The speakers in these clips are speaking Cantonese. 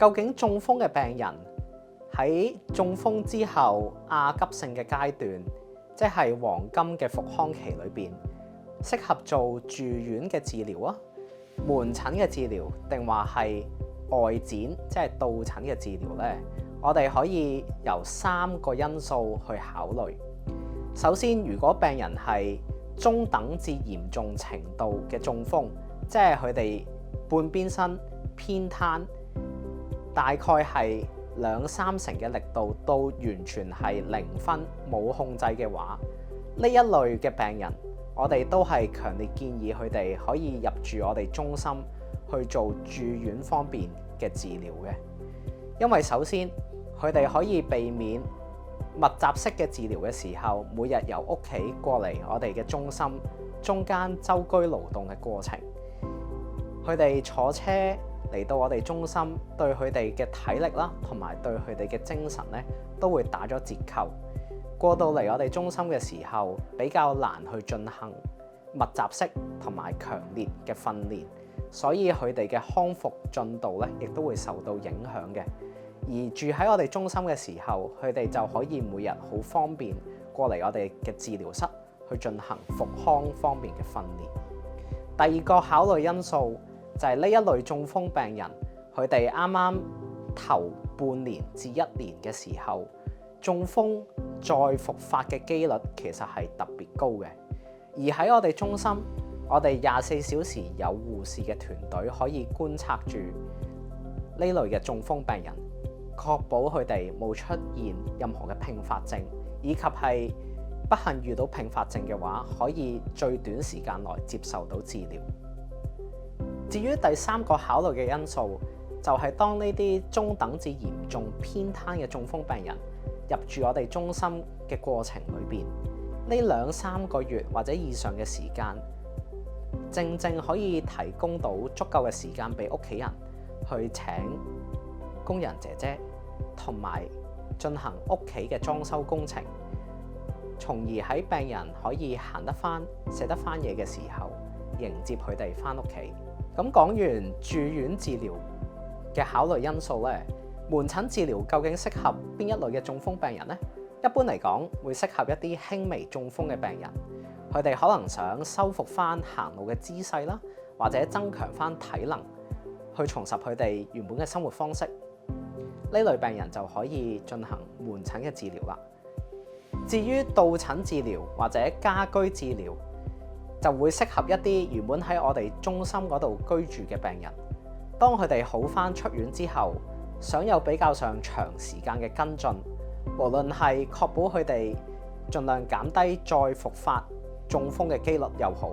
究竟中風嘅病人喺中風之後亞急性嘅階段，即係黃金嘅復康期裏邊，適合做住院嘅治療啊、門診嘅治療，定話係外展即係到診嘅治療呢？我哋可以由3個因素去考慮。首先，如果病人係中等至嚴重程度嘅中風，即係佢哋半邊身偏癱，大概係2-3成嘅力度到完全係0分冇控制嘅話，呢一類嘅病人，我哋都係強烈建議佢哋可以入住我哋中心去做住院方面嘅治療嘅。因為首先佢哋可以避免密集式嘅治療嘅時候，每日由屋企過嚟我哋嘅中心，中間舟車勞頓嘅過程，佢哋坐車嚟到我哋中心，對佢哋嘅體力啦，同埋對佢哋嘅精神咧，都會打咗折扣。過到嚟我哋中心嘅時候，比較難去進行密集式同埋強烈嘅訓練，所以佢哋嘅康復進度咧，亦都會受到影響嘅。而住喺我哋中心嘅時候，佢哋就可以每日好方便過嚟我哋嘅治療室去進行復康方面嘅訓練。第二個考慮因素就係呢一類中風病人，佢哋啱啱頭半年至1年嘅時候，中風再復發嘅機率其實係特別高嘅。而喺我哋中心，我哋24小時有護士嘅團隊可以觀察住呢類嘅中風病人，確保佢哋冇出現任何嘅併發症，以及係不幸遇到併發症嘅話，可以最短時間內接受到治療。至於第3個考慮嘅因素，就係當呢啲中等至嚴重偏癱嘅中風病人入住我哋中心嘅過程裏邊，呢2-3個月或者以上嘅時間，正正可以提供到足夠嘅時間俾屋企人去請工人姐姐，同埋進行屋企嘅裝修工程，從而喺病人可以行得返、寫得返嘢嘅時候，迎接佢哋返屋企。咁講完住院治療嘅考慮因素咧，門診治療究竟適合邊一類嘅中風病人呢？一般嚟講，會適合一啲輕微中風嘅病人，佢哋可能想修復返行路嘅姿勢啦，或者增強返體能，去重拾佢哋原本嘅生活方式。呢類病人就可以進行門診嘅治療啦。至於到診治療或者家居治療，就會適合一啲原本喺我哋中心嗰度居住嘅病人。當佢哋好返出院之後，想有比較上長時間嘅跟進，無論係確保佢哋盡量減低再復發中風嘅機率又好，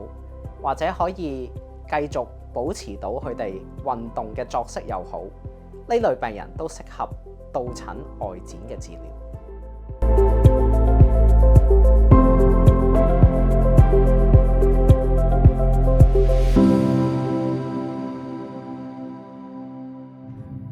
或者可以繼續保持到佢哋運動嘅作息又好，呢類病人都適合到診外展嘅治療。